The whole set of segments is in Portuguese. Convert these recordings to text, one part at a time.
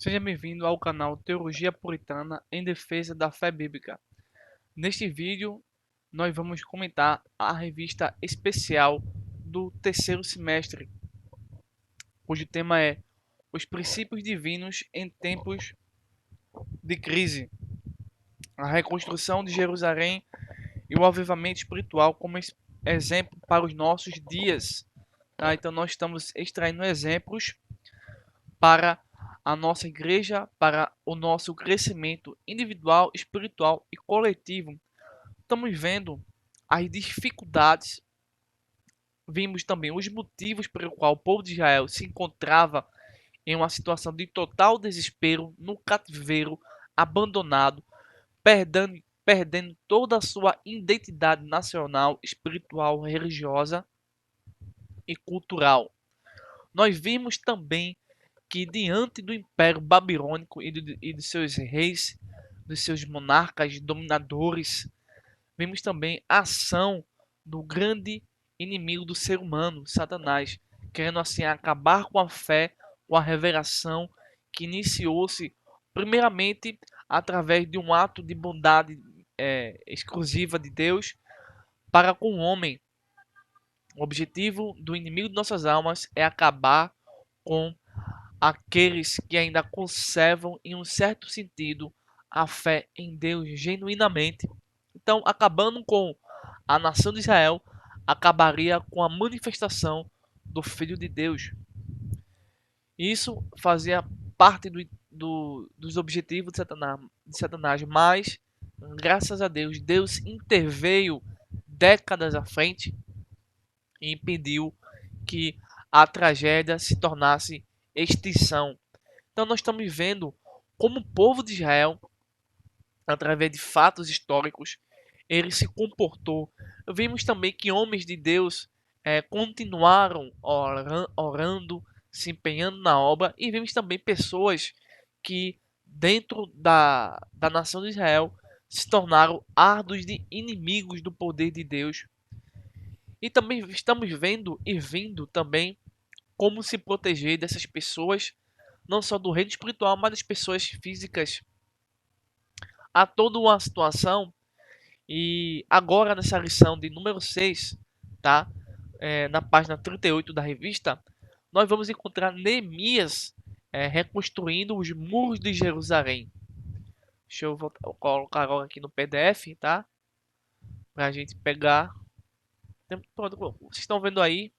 Seja bem-vindo ao canal Teologia Puritana em Defesa da Fé Bíblica. Neste vídeo, nós vamos comentar a revista especial do terceiro semestre, cujo tema é Os Princípios Divinos em Tempos de Crise, a reconstrução de Jerusalém e o avivamento espiritual como exemplo para os nossos dias. Tá? Então, nós estamos extraindo exemplos para a nossa igreja, para o nosso crescimento individual, espiritual e coletivo. Estamos vendo as dificuldades, vimos também os motivos pelo qual o povo de Israel se encontrava em uma situação de total desespero, no cativeiro, abandonado, perdendo toda a sua identidade nacional, espiritual, religiosa e cultural. Nós vimos também que diante do Império Babilônico e de seus reis, dos seus monarcas, dominadores, vemos também a ação do grande inimigo do ser humano, Satanás, querendo assim acabar com a fé, com a revelação que iniciou-se primeiramente através de um ato de bondade exclusiva de Deus para com o homem. O objetivo do inimigo de nossas almas é acabar com aqueles que ainda conservam, em um certo sentido, a fé em Deus genuinamente. Então, acabando com a nação de Israel, acabaria com a manifestação do Filho de Deus. Isso fazia parte dos objetivos de Satanás, mas, graças a Deus, Deus interveio décadas à frente e impediu que a tragédia se tornasse extinção. Então nós estamos vendo como o povo de Israel, através de fatos históricos, ele se comportou. Vimos também que homens de Deus continuaram orando, se empenhando na obra, e vimos também pessoas que, dentro da nação de Israel, se tornaram árduos de inimigos do poder de Deus. E também estamos vendo e vindo também como se proteger dessas pessoas, não só do reino espiritual, mas das pessoas físicas. Há toda uma situação, e agora nessa lição de número 6, tá? Na página 38 da revista, nós vamos encontrar Neemias reconstruindo os muros de Jerusalém. Deixa eu colocar agora aqui no PDF, tá? Para a gente pegar. Vocês estão vendo aí?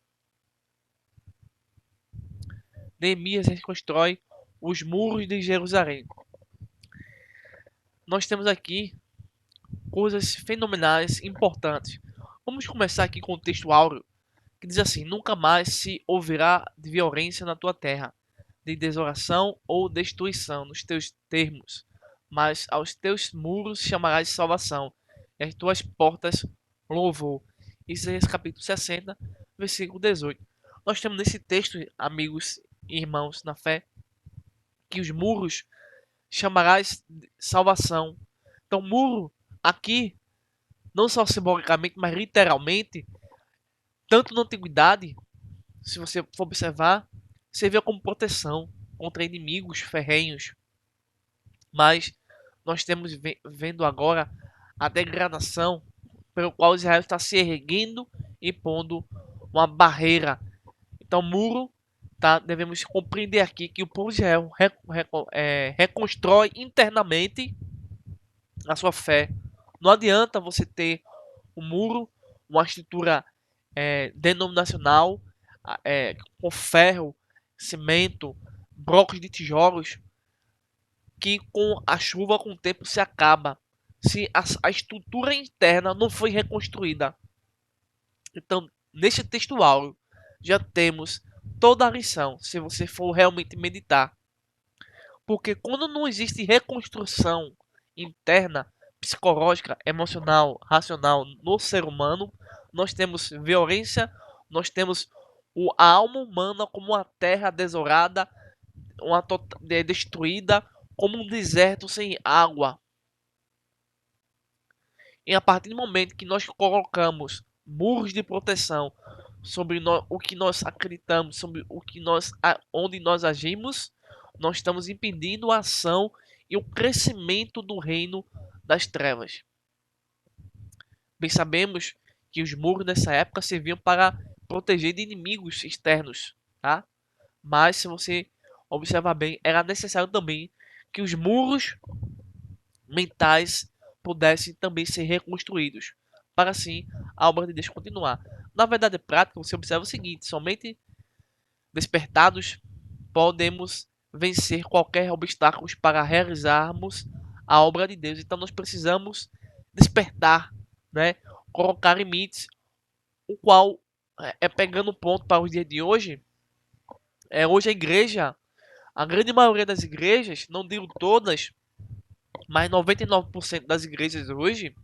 Neemias reconstrói os muros de Jerusalém. Nós temos aqui coisas fenomenais, importantes. Vamos começar aqui com o texto áureo, que diz assim: Nunca mais se ouvirá de violência na tua terra, de desolação ou destruição nos teus termos, mas aos teus muros chamarás salvação, e às tuas portas louvor. Isaías capítulo 60, versículo 18. Nós temos nesse texto, amigos e irmãos na fé, que os muros chamarás salvação. Então, muro aqui, não só simbolicamente, mas literalmente, tanto na antiguidade, se você for observar, servia como proteção contra inimigos ferrenhos. Mas nós temos vendo agora a degradação pelo qual Israel está se erguendo e pondo uma barreira. Então, muro, tá? Devemos compreender aqui que o povo de Israel reconstrói internamente a sua fé. Não adianta você ter um muro, uma estrutura denominacional, com ferro, cimento, blocos de tijolos, que com a chuva, com o tempo, se acaba. Se a estrutura interna não foi reconstruída. Então, neste textual, já temos toda a lição, se você for realmente meditar. Porque quando não existe reconstrução interna, psicológica, emocional, racional no ser humano, nós temos violência, nós temos a alma humana como uma terra desolada, destruída, como um deserto sem água. E a partir do momento que nós colocamos muros de proteção sobre o que nós acreditamos, sobre onde nós agimos, nós estamos impedindo a ação e o crescimento do reino das trevas. Bem sabemos que os muros nessa época serviam para proteger de inimigos externos, tá? Mas se você observar bem, era necessário também que os muros mentais pudessem também ser reconstruídos, para assim a obra de Deus continuar. Na verdade prática, você observa o seguinte: somente despertados podemos vencer qualquer obstáculo para realizarmos a obra de Deus. Então nós precisamos despertar, né? Colocar limites, o qual é pegando ponto para os dias de hoje. Hoje a igreja, a grande maioria das igrejas, não digo todas, mas 99% das igrejas hoje,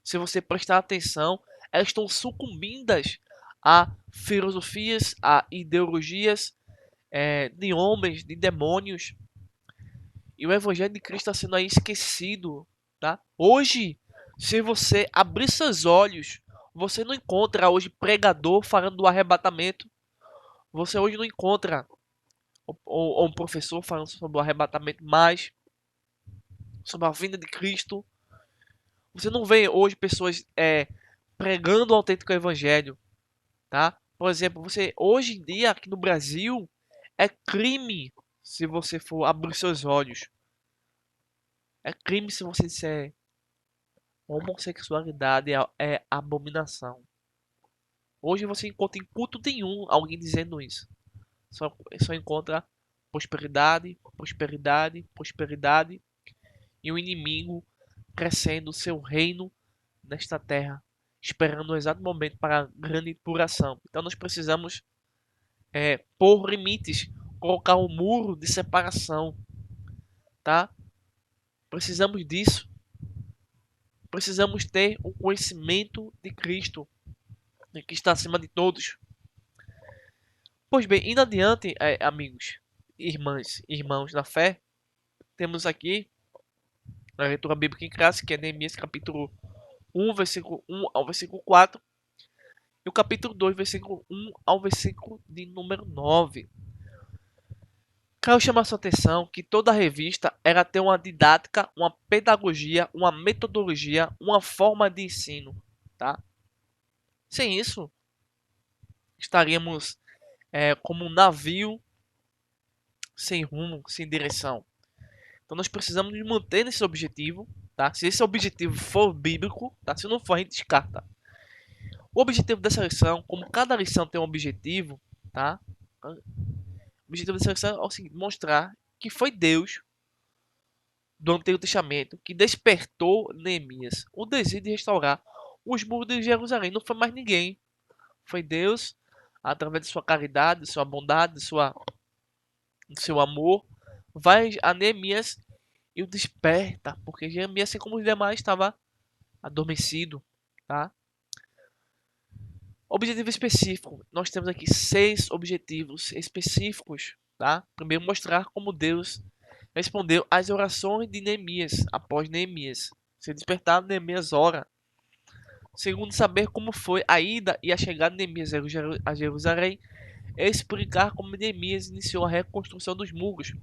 se você prestar atenção, elas estão sucumbidas a filosofias, a ideologias de homens, de demônios. E o evangelho de Cristo está sendo aí esquecido, tá? Hoje, se você abrir seus olhos, você não encontra hoje pregador falando do arrebatamento. Você hoje não encontra ou um professor falando sobre o arrebatamento mais, sobre a vinda de Cristo. Você não vê hoje pessoas pregando o autêntico evangelho, tá? Por exemplo, você hoje em dia aqui no Brasil é crime se você for abrir seus olhos. É crime se você disser homossexualidade é abominação. Hoje você encontra em culto nenhum alguém dizendo isso. Só encontra prosperidade, prosperidade, prosperidade e o inimigo crescendo o seu reino nesta terra, esperando o exato momento para a grande puração. Então nós precisamos pôr limites, colocar um muro de separação, tá? Precisamos disso. Precisamos ter o conhecimento de Cristo, que está acima de todos. Pois bem, indo adiante, amigos, irmãs, irmãos na fé, temos aqui a leitura bíblica em classe, que é Neemias capítulo 1, versículo 1 ao versículo 4, e o capítulo 2, versículo 1 ao versículo de número 9. Quero chamar sua atenção que toda a revista era ter uma didática, uma pedagogia, uma metodologia, uma forma de ensino, tá? Sem isso, estaríamos como um navio sem rumo, sem direção. Então nós precisamos nos manter nesse objetivo, tá? Se esse objetivo for bíblico, tá? Se não for, a gente descarta. O objetivo dessa lição, como cada lição tem um objetivo, tá? O objetivo dessa lição é o seguinte: mostrar que foi Deus do Antigo Testamento que despertou Neemias o desejo de restaurar os muros de Jerusalém. Não foi mais ninguém. Foi Deus, através de sua caridade, de sua bondade, do seu amor, vai a Neemias e o desperta, porque Neemias, assim como os demais, estava adormecido, tá? Objetivo específico. Nós temos aqui 6 objetivos específicos, tá? Primeiro, mostrar como Deus respondeu às orações de Neemias após Neemias ser despertado. Neemias ora. Segundo, saber como foi a ida e a chegada de Neemias a Jerusalém. Explicar como Neemias iniciou a reconstrução dos muros.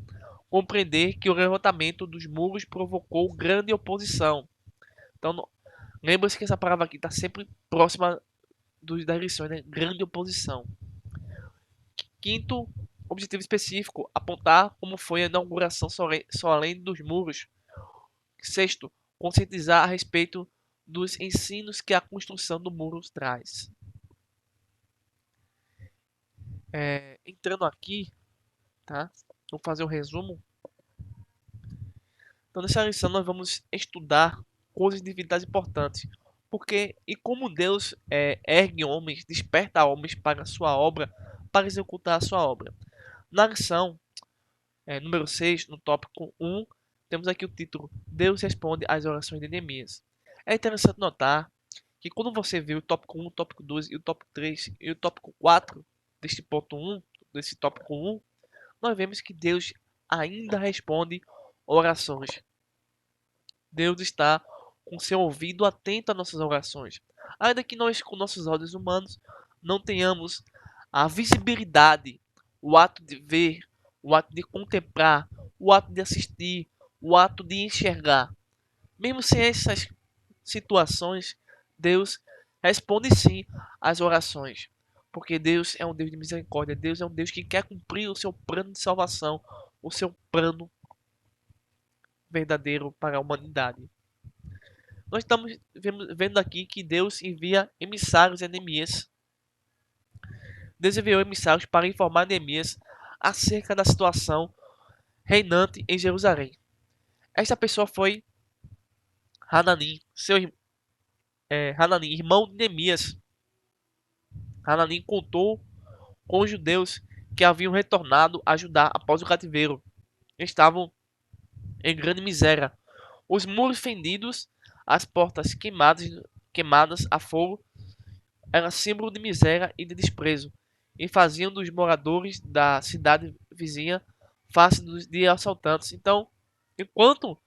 Compreender que o levantamento dos muros provocou grande oposição. Então, lembra-se que essa palavra aqui está sempre próxima das lições, né? Grande oposição. Quinto, objetivo específico, apontar como foi a inauguração solene dos muros. Sexto, conscientizar a respeito dos ensinos que a construção do muro traz. Entrando aqui, tá? Vou fazer um resumo. Então, nessa lição nós vamos estudar coisas de vitais importantes. Porque e como Deus ergue homens, desperta homens para a sua obra, para executar a sua obra. Na lição número 6, no tópico 1, temos aqui o título: Deus responde às orações de Neemias. É interessante notar que quando você vê o tópico 1, o tópico 2 e o tópico 3 e o tópico 4 deste ponto 1, desse tópico 1, nós vemos que Deus ainda responde orações. Deus está com seu ouvido atento às nossas orações. Ainda que nós, com nossos olhos humanos, não tenhamos a visibilidade, o ato de ver, o ato de contemplar, o ato de assistir, o ato de enxergar. Mesmo sem essas situações, Deus responde sim às orações. Porque Deus é um Deus de misericórdia, Deus é um Deus que quer cumprir o seu plano de salvação, o seu plano verdadeiro para a humanidade. Nós estamos vendo aqui que Deus envia emissários a Neemias. Deus enviou emissários para informar Neemias acerca da situação reinante em Jerusalém. Esta pessoa foi Hananim, Hananim, irmão de Neemias. Hananim contou com os judeus que haviam retornado a Judá após o cativeiro. Estavam em grande miséria. Os muros fendidos, as portas queimadas a fogo, era símbolo de miséria e de desprezo, e faziam dos moradores da cidade vizinha fáceis de assaltantes. Então, enquanto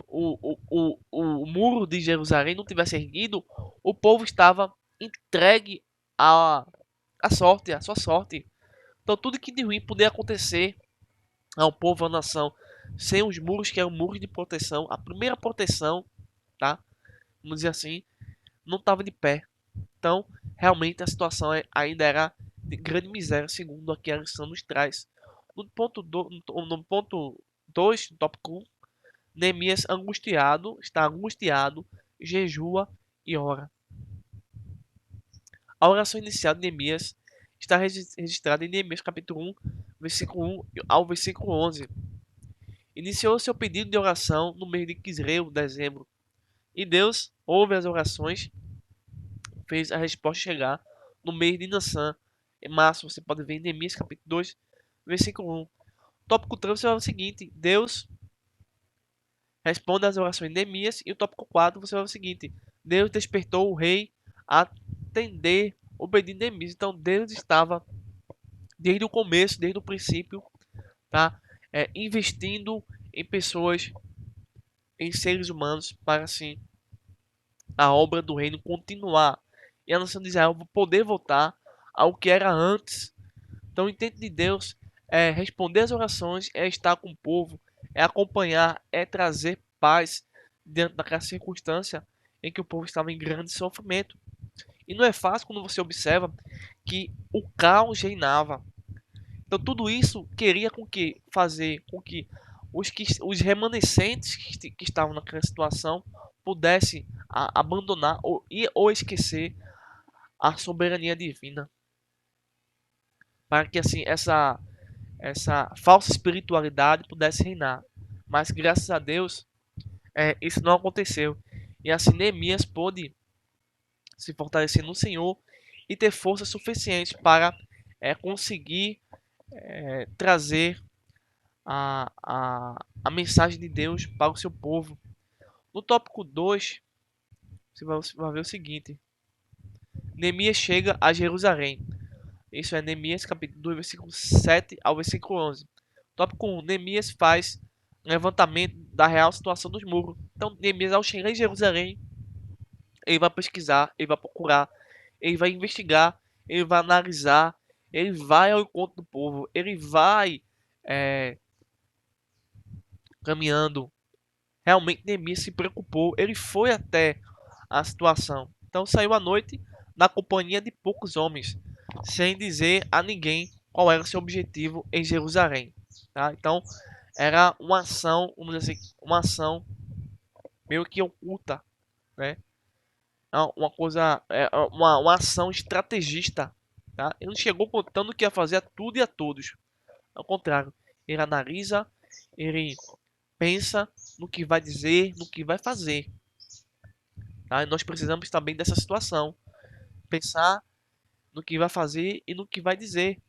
o muro de Jerusalém não tivesse erguido, o povo estava entregue à, à sua sorte. Então, tudo que de ruim poderia acontecer ao povo, à nação, sem os muros que eram muros de proteção, a primeira proteção, tá? Vamos dizer assim, não estava de pé. Então, realmente a situação ainda era de grande miséria, segundo aqui a lição nos traz. No ponto 2, no tópico 1, Neemias está angustiado, jejua e ora. A oração inicial de Neemias está registrada em Neemias capítulo 1, versículo 1 ao versículo 11. Iniciou seu pedido de oração no mês de Quisreu, dezembro, e Deus ouve as orações, fez a resposta chegar no mês de Nissan, em março. Você pode ver em Neemias capítulo 2, versículo 1. Tópico 3 é o seguinte: Deus responde às orações de Neemias. E o tópico 4 você vai ver o seguinte: Deus despertou o rei a atender o pedido de Neemias. Então Deus estava desde o começo, desde o princípio, tá? Investindo em pessoas, em seres humanos, para assim a obra do reino continuar e a nação de Israel poder voltar ao que era antes. Então o intento de Deus é responder às orações, é estar com o povo, é acompanhar, é trazer paz diante daquela circunstância em que o povo estava em grande sofrimento. E não é fácil quando você observa que o caos reinava. Então tudo isso queria fazer com que os remanescentes que estavam naquela situação pudessem abandonar ou esquecer a soberania divina, para que assim essa falsa espiritualidade pudesse reinar. Mas graças a Deus, isso não aconteceu. E assim Neemias pôde se fortalecer no Senhor e ter força suficiente para conseguir trazer a mensagem de Deus para o seu povo. No tópico 2, você vai ver o seguinte: Neemias chega a Jerusalém. Isso é Neemias capítulo 2, versículo 7 ao versículo 11. Tópico 1. Neemias faz levantamento da real situação dos muros. Então, Neemias, ao chegar em Jerusalém, ele vai pesquisar, ele vai procurar, ele vai investigar, ele vai analisar, ele vai ao encontro do povo, ele vai é, caminhando. Realmente, Neemias se preocupou, ele foi até a situação. Então, saiu à noite na companhia de poucos homens, sem dizer a ninguém qual era o seu objetivo em Jerusalém. Tá? Então, era uma ação, vamos dizer assim, uma ação meio que oculta, né? Uma coisa, uma ação estrategista, tá? Ele não chegou contando que ia fazer a tudo e a todos. Ao contrário, ele analisa, ele pensa no que vai dizer, no que vai fazer. Tá? E nós precisamos também dessa situação, pensar no que vai fazer e no que vai dizer.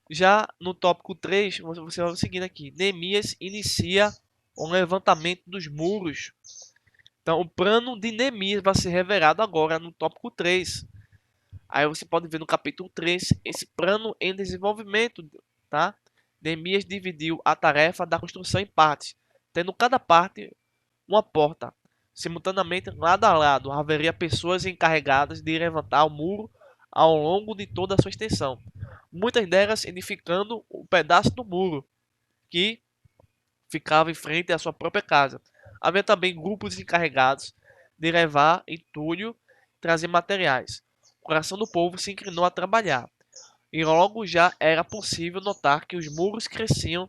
Já no tópico 3, você vai seguindo aqui. Neemias inicia o levantamento dos muros. Então, o plano de Neemias vai ser revelado agora no tópico 3. Aí você pode ver no capítulo 3 esse plano em desenvolvimento, tá? Neemias dividiu a tarefa da construção em partes, tendo cada parte uma porta. Simultaneamente, lado a lado, haveria pessoas encarregadas de levantar o muro ao longo de toda a sua extensão. muitas delas edificando um pedaço do muro que ficava em frente à sua própria casa. Havia também grupos encarregados de levar entulho e trazer materiais. O coração do povo se inclinou a trabalhar, e logo já era possível notar que os muros cresciam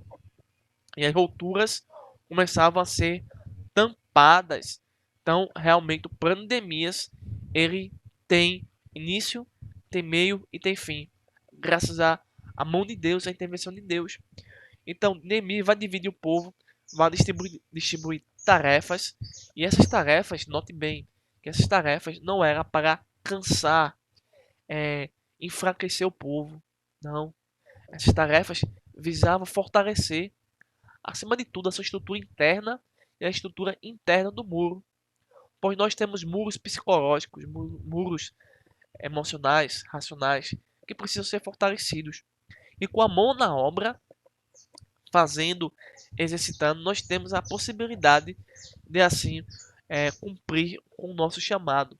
e as alturas começavam a ser tampadas. Então, realmente, o plano de Neemias, ele tem início, tem meio e tem fim. Graças à mão de Deus, à intervenção de Deus. Então, Neemias vai dividir o povo, vai distribuir tarefas. E essas tarefas, note bem, que essas tarefas não eram para cansar, enfraquecer o povo. Não. Essas tarefas visavam fortalecer, acima de tudo, a sua estrutura interna e a estrutura interna do muro. Pois nós temos muros psicológicos, muros emocionais, racionais, que precisam ser fortalecidos. E com a mão na obra, fazendo, exercitando, nós temos a possibilidade de assim cumprir com o nosso chamado.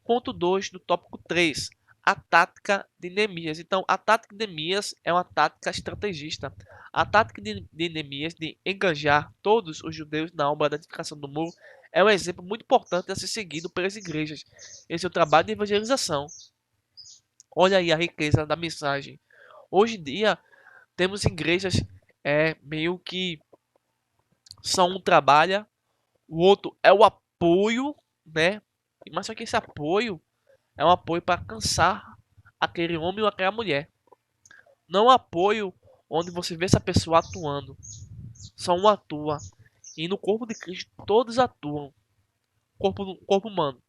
Ponto 2 do tópico 3, a tática de Neemias. Então, a tática de Neemias é uma tática estrategista. A tática de Neemias de engajar todos os judeus na obra da edificação do muro é um exemplo muito importante a ser seguido pelas igrejas. Esse é o trabalho de evangelização. Olha aí a riqueza da mensagem. Hoje em dia, temos igrejas meio que só um trabalha, o outro é o apoio, né? Mas só que esse apoio é um apoio para cansar aquele homem ou aquela mulher. Não é um apoio onde você vê essa pessoa atuando. Só um atua. E no corpo de Cristo todos atuam. Corpo humano.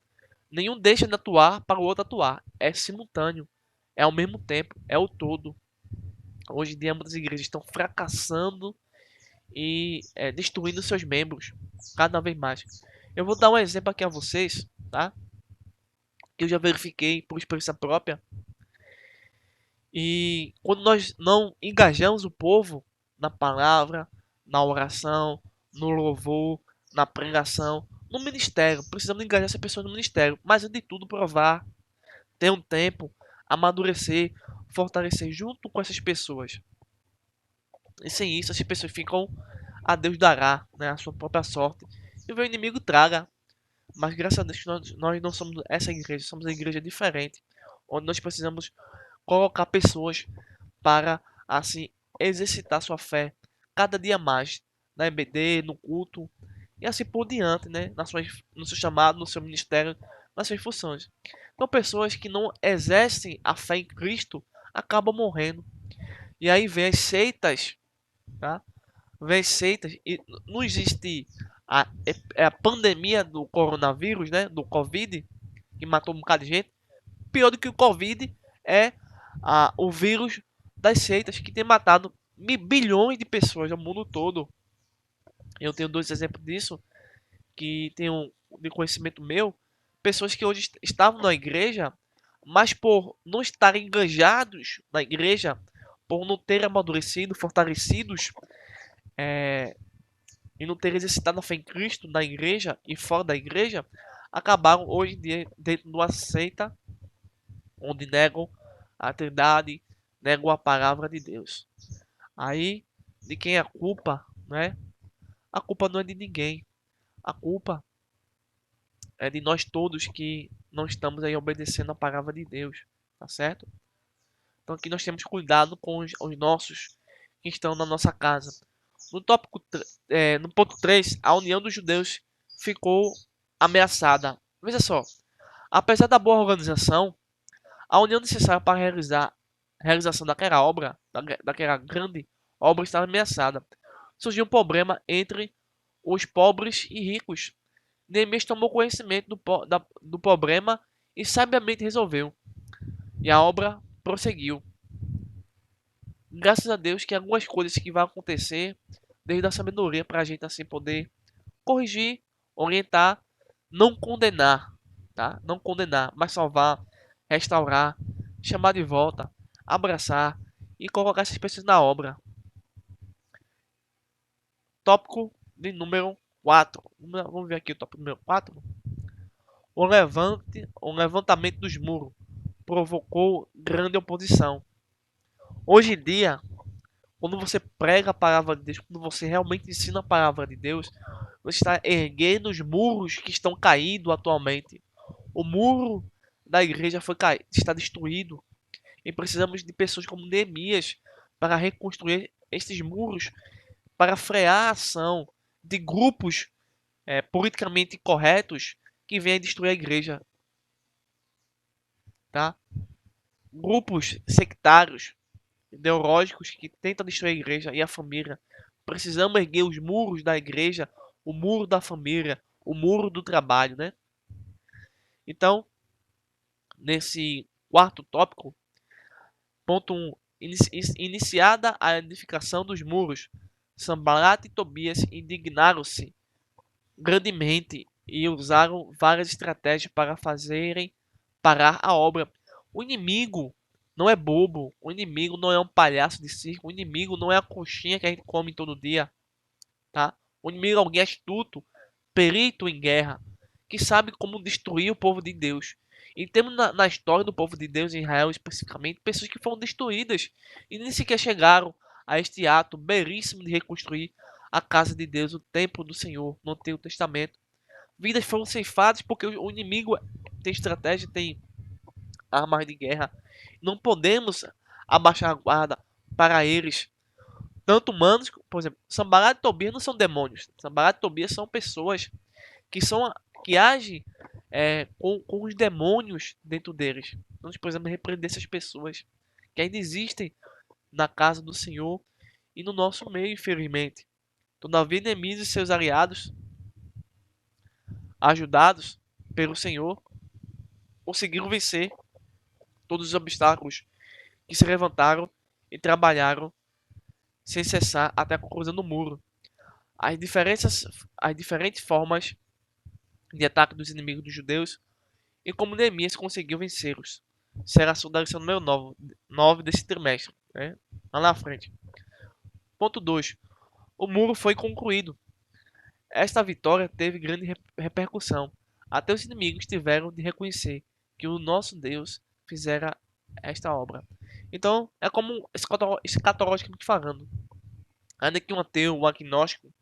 Nenhum deixa de atuar para o outro atuar. É simultâneo. É ao mesmo tempo. É o todo. Hoje em dia muitas igrejas estão fracassando e destruindo seus membros cada vez mais. Eu vou dar um exemplo aqui a vocês, tá? Que eu já verifiquei por experiência própria. E quando nós não engajamos o povo na palavra, na oração, no louvor, na pregação, no ministério, precisamos engajar essa pessoa no ministério, mas antes de tudo provar, ter um tempo, amadurecer, fortalecer junto com essas pessoas. E sem isso, essas pessoas ficam a Deus dará, né, a sua própria sorte. E o inimigo traga. Mas graças a Deus que nós não somos essa igreja, somos uma igreja diferente, onde nós precisamos colocar pessoas para assim exercitar sua fé cada dia mais na EBD, no culto e assim por diante, né, no seu chamado, no seu ministério, nas suas funções. Então pessoas que não exercem a fé em Cristo acabam morrendo. E aí vem as seitas, tá? Vem as seitas e não existe a pandemia do coronavírus, né, do Covid, que matou um bocado de gente. Pior do que o Covid é o vírus das seitas que tem matado bilhões de pessoas no mundo todo. Eu tenho dois exemplos disso que tenho de conhecimento meu, pessoas que hoje estavam na igreja, mas por não estarem engajados na igreja, por não terem amadurecido, fortalecidos e não terem exercitado a fé em Cristo na igreja e fora da igreja, acabaram hoje em dia dentro de uma seita onde negam a Trindade, negam a palavra de Deus. Aí, de quem é a culpa, né? A culpa não é de ninguém. A culpa é de nós todos que não estamos aí obedecendo a palavra de Deus, tá certo? Então aqui nós temos cuidado com os nossos que estão na nossa casa. No tópico, no ponto 3, a união dos judeus ficou ameaçada. Veja só, apesar da boa organização, a união necessária para a realização daquela obra, daquela grande obra, estava ameaçada. Surgiu um problema entre os pobres e ricos. Neemias tomou conhecimento do problema e sabiamente resolveu. E a obra prosseguiu. Graças a Deus que algumas coisas que vão acontecer desde a sabedoria para a gente assim poder corrigir, orientar, não condenar, tá? Não condenar, mas salvar, restaurar, chamar de volta, abraçar e colocar essas pessoas na obra. Tópico de número 4. Vamos ver aqui o tópico número 4. O levantamento dos muros provocou grande oposição. Hoje em dia, quando você prega a palavra de Deus, quando você realmente ensina a palavra de Deus, você está erguendo os muros que estão caídos atualmente. O muro da igreja foi caído, está destruído. E precisamos de pessoas como Neemias para reconstruir estes muros, para frear a ação de grupos politicamente incorretos que vêm destruir a igreja, tá? Grupos sectários, ideológicos que tentam destruir a igreja e a família. Precisamos erguer os muros da igreja, o muro da família, o muro do trabalho, né? Então, nesse quarto tópico, ponto 1, iniciada a edificação dos muros, Sanbalat e Tobias indignaram-se grandemente e usaram várias estratégias para fazerem parar a obra. O inimigo não é bobo, o inimigo não é um palhaço de circo, o inimigo não é a coxinha que a gente come todo dia, tá? O inimigo é alguém astuto, perito em guerra, que sabe como destruir o povo de Deus. E temos na história do povo de Deus, em Israel especificamente, pessoas que foram destruídas e nem sequer chegaram a este ato belíssimo de reconstruir a casa de Deus, o templo do Senhor, no Antigo Testamento. Vidas foram ceifadas porque o inimigo tem estratégia, tem armas de guerra. Não podemos abaixar a guarda para eles, tanto humanos, por exemplo, Sanbalat e Tobias não são demônios. Sanbalat e Tobias são pessoas que são que agem com os demônios dentro deles. Nós precisamos repreender essas pessoas que ainda existem na casa do Senhor e no nosso meio, infelizmente. Todavia, Neemias e seus aliados, ajudados pelo Senhor, conseguiram vencer todos os obstáculos que se levantaram e trabalharam sem cessar até a conclusão do muro. As diferentes formas de ataque dos inimigos dos judeus e como Neemias conseguiu vencê-los. Será a sua lição número 9 desse trimestre, né? Lá na frente. Ponto 2. O muro foi concluído. Esta vitória teve grande repercussão. Até os inimigos tiveram de reconhecer que o nosso Deus fizera esta obra. Então, é como escatologicamente falando. Ainda que um ateu, um agnóstico,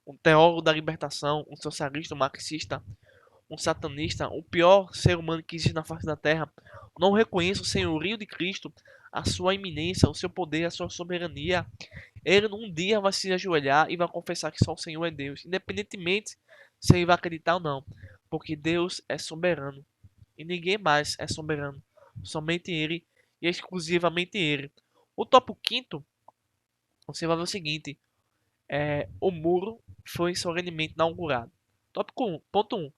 um teólogo da libertação, um socialista, um marxista, um satanista, o pior ser humano que existe na face da terra, não reconheça o senhorio de Cristo, a sua iminência, o seu poder, a sua soberania, ele um dia vai se ajoelhar e vai confessar que só o Senhor é Deus, independentemente se ele vai acreditar ou não, porque Deus é soberano e ninguém mais é soberano, somente Ele e exclusivamente Ele. O tópico quinto, você vai ver o seguinte: o muro foi solenemente inaugurado. Tópico 1, ponto 1.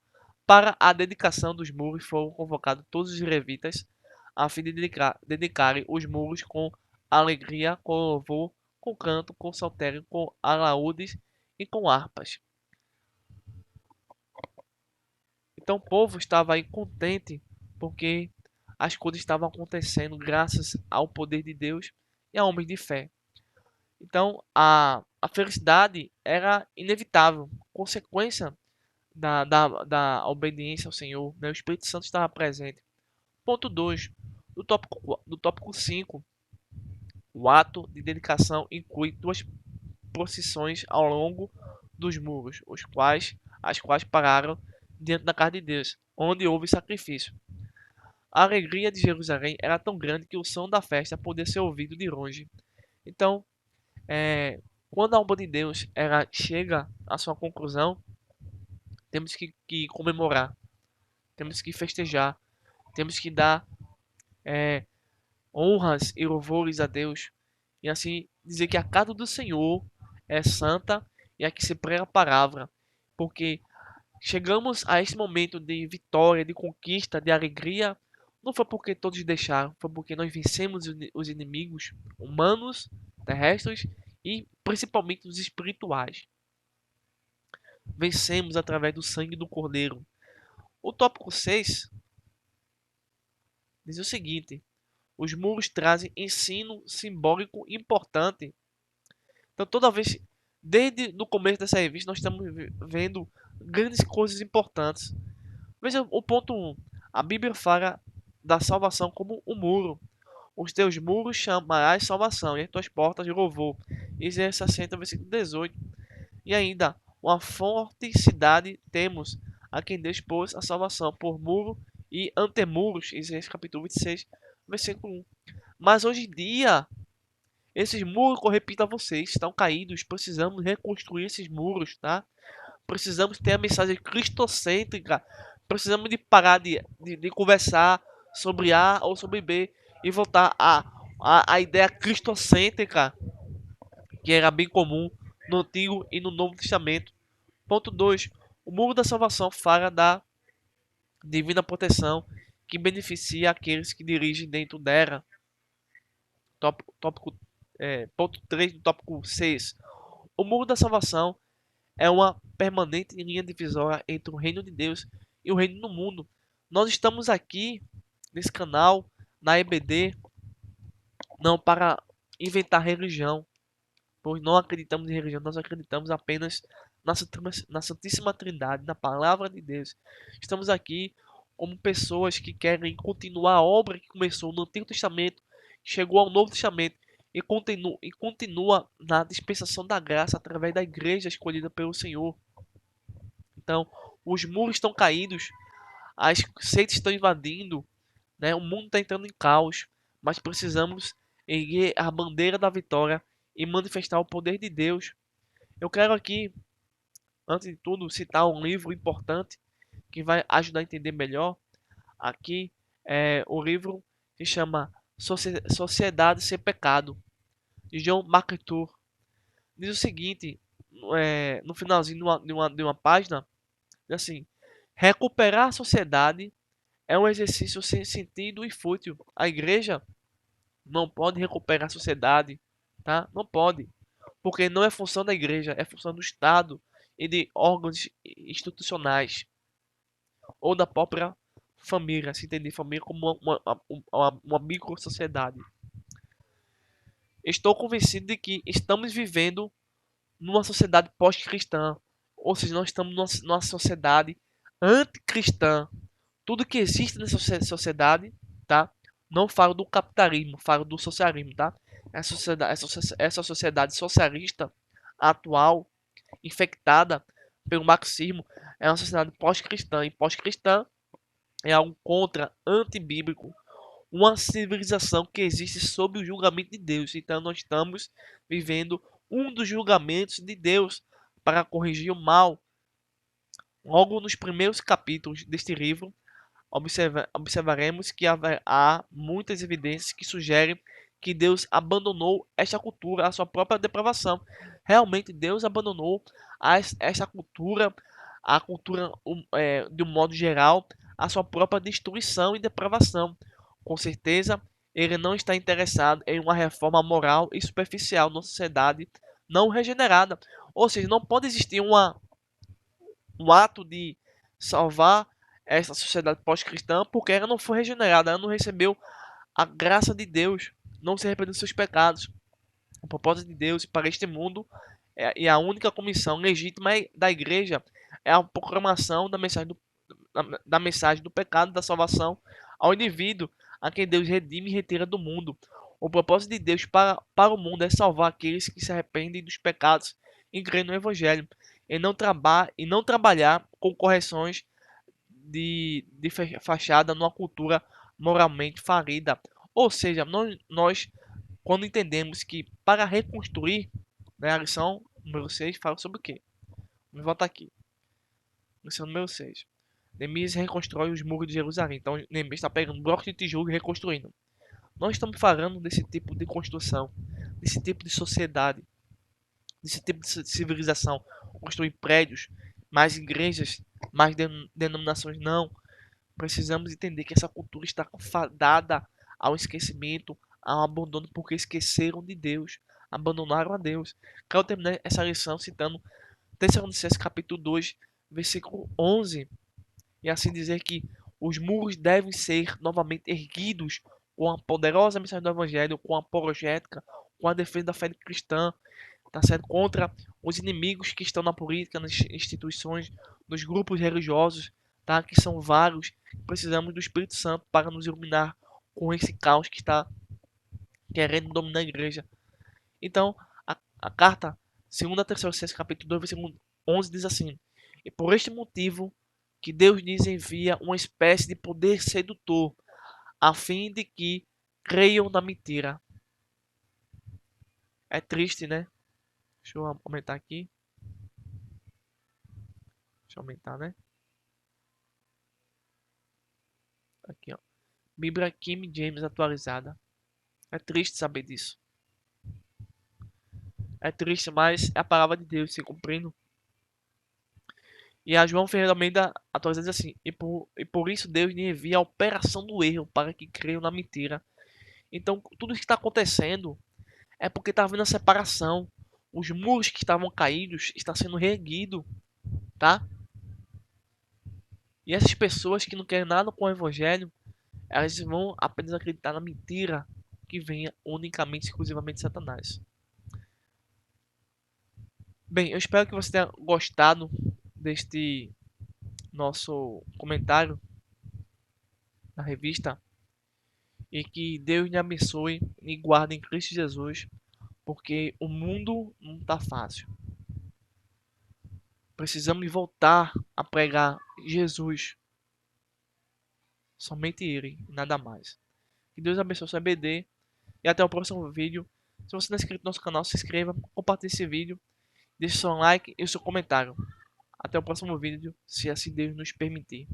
Para a dedicação dos muros foram convocados todos os levitas a fim de dedicarem os muros com alegria, com louvor, com canto, com saltério, com alaúdes e com harpas. Então o povo estava aí contente porque as coisas estavam acontecendo graças ao poder de Deus e a homens de fé. Então a felicidade era inevitável, consequência da obediência ao Senhor, né? O Espírito Santo estava presente. Ponto 2. Do tópico 5, o ato de dedicação inclui duas procissões ao longo dos muros, as quais pararam diante da casa de Deus, onde houve sacrifício. A alegria de Jerusalém era tão grande que o som da festa podia ser ouvido de longe. Então, é, quando a obra de Deus chega à sua conclusão, temos que comemorar, temos que festejar, temos que dar é, honras e louvores a Deus, e assim dizer que a casa do Senhor é santa e aqui se prega a palavra, porque chegamos a esse momento de vitória, de conquista, de alegria, não foi porque todos deixaram, foi porque nós vencemos os inimigos humanos, terrestres e principalmente os espirituais. Vencemos através do sangue do Cordeiro. O tópico 6 diz o seguinte: os muros trazem ensino simbólico importante. Então, toda vez, desde o começo dessa revista, nós estamos vendo grandes coisas importantes. Veja o ponto 1. A Bíblia fala da salvação como um muro. Os teus muros chamarás salvação, e as tuas portas de louvor. Isaías 60, versículo 18. E ainda, uma forte cidade temos, a quem Deus pôs a salvação por muro e antemuros. Isaías capítulo 26, versículo 1. Mas hoje em dia, esses muros, que eu repito a vocês, estão caídos. Precisamos reconstruir esses muros, tá? Precisamos ter a mensagem cristocêntrica. Precisamos de parar de conversar sobre A ou sobre B e voltar a ideia cristocêntrica, que era bem comum no Antigo e no Novo Testamento. Ponto 2. O muro da salvação fala da divina proteção que beneficia aqueles que dirigem dentro dela. Tópico, ponto 3 do tópico 6. O muro da salvação é uma permanente linha divisória entre o reino de Deus e o reino do mundo. Nós estamos aqui nesse canal, na EBD, não para inventar religião, pois não acreditamos em religião, nós acreditamos apenas na Santíssima Trindade, na Palavra de Deus. Estamos aqui como pessoas que querem continuar a obra que começou no Antigo Testamento, chegou ao Novo Testamento e continua na dispensação da graça através da igreja escolhida pelo Senhor. Então, os muros estão caídos, as seitas estão invadindo, né? O mundo está entrando em caos, mas precisamos erguer a bandeira da vitória e manifestar o poder de Deus. Eu quero aqui, antes de tudo, citar um livro importante que vai ajudar a entender melhor. Aqui é o livro que chama Sociedade Sem Pecado, de John MacArthur. Diz o seguinte, no finalzinho de uma página, diz assim: recuperar a sociedade é um exercício sem sentido e fútil. A igreja não pode recuperar a sociedade, tá? Não pode, porque não é função da igreja, é função do Estado e de órgãos institucionais ou da própria família, se entender família como uma micro-sociedade. Estou convencido de que estamos vivendo numa sociedade pós-cristã, ou seja, nós estamos numa sociedade anticristã. Tudo que existe nessa sociedade, tá? Não falo do capitalismo, falo do socialismo, tá? Essa sociedade socialista atual, infectada pelo marxismo, é uma sociedade pós-cristã. E pós-cristã é algo contra, antibíblico, uma civilização que existe sob o julgamento de Deus. Então nós estamos vivendo um dos julgamentos de Deus para corrigir o mal. Logo nos primeiros capítulos deste livro, observaremos que há muitas evidências que sugerem que Deus abandonou esta cultura à sua própria depravação. Realmente Deus abandonou essa cultura, a cultura de um modo geral, à sua própria destruição e depravação. Com certeza, ele não está interessado em uma reforma moral e superficial na sociedade não regenerada. Ou seja, não pode existir um ato de salvar essa sociedade pós-cristã porque ela não foi regenerada, ela não recebeu a graça de Deus, não se arrependeu dos seus pecados. O propósito de Deus para este mundo e a única comissão legítima da igreja é a proclamação da mensagem do pecado, da salvação ao indivíduo a quem Deus redime e retira do mundo. O propósito de Deus para o mundo é salvar aqueles que se arrependem dos pecados e creem no Evangelho, e não trabalhar com correções de fachada numa cultura moralmente falida. Ou seja, nós quando entendemos que para reconstruir, né, a lição número 6 fala sobre o quê? Vamos voltar aqui. Lição número 6. Neemias reconstrói os muros de Jerusalém. Então, Neemias está pegando blocos de tijolo e reconstruindo. Nós estamos falando desse tipo de construção, desse tipo de sociedade, desse tipo de civilização. Construir prédios, mais igrejas, mais denominações. Não. Precisamos entender que essa cultura está fadada ao esquecimento, ao abandono, porque esqueceram de Deus, abandonaram a Deus. Quero terminar essa lição citando Tessalonicenses capítulo 2, versículo 11, e assim dizer que os muros devem ser novamente erguidos com a poderosa mensagem do Evangelho, com a apologética, com a defesa da fé cristã, tá certo? Contra os inimigos que estão na política, nas instituições, nos grupos religiosos, tá? Que são vários. Precisamos do Espírito Santo para nos iluminar com esse caos que está querendo dominar a igreja. Então, a carta 2 Tessalonicenses capítulo 2, versículo 11 diz assim: E por este motivo que Deus lhes envia uma espécie de poder sedutor, a fim de que creiam na mentira. É triste, né? Deixa eu aumentar aqui. Deixa eu aumentar, né? Aqui, ó. Bíblia King James atualizada. É triste saber disso. É triste, mas é a palavra de Deus se cumprindo. E a João Ferreira Almeida atualiza assim: e por isso Deus lhe envia a operação do erro para que creiam na mentira. Então, tudo isso que está acontecendo é porque está havendo a separação. Os muros que estavam caídos estão sendo reerguidos, tá? E essas pessoas que não querem nada com o evangelho, elas vão apenas acreditar na mentira que venha unicamente, exclusivamente de Satanás. Bem, eu espero que você tenha gostado deste nosso comentário na revista e que Deus lhe abençoe e guarde em Cristo Jesus, porque o mundo não está fácil. Precisamos voltar a pregar Jesus, somente Ele, e nada mais. Que Deus abençoe o seu BD e até o próximo vídeo. Se você não é inscrito no nosso canal, se inscreva, compartilhe esse vídeo, deixe seu like e o seu comentário. Até o próximo vídeo, se assim Deus nos permitir.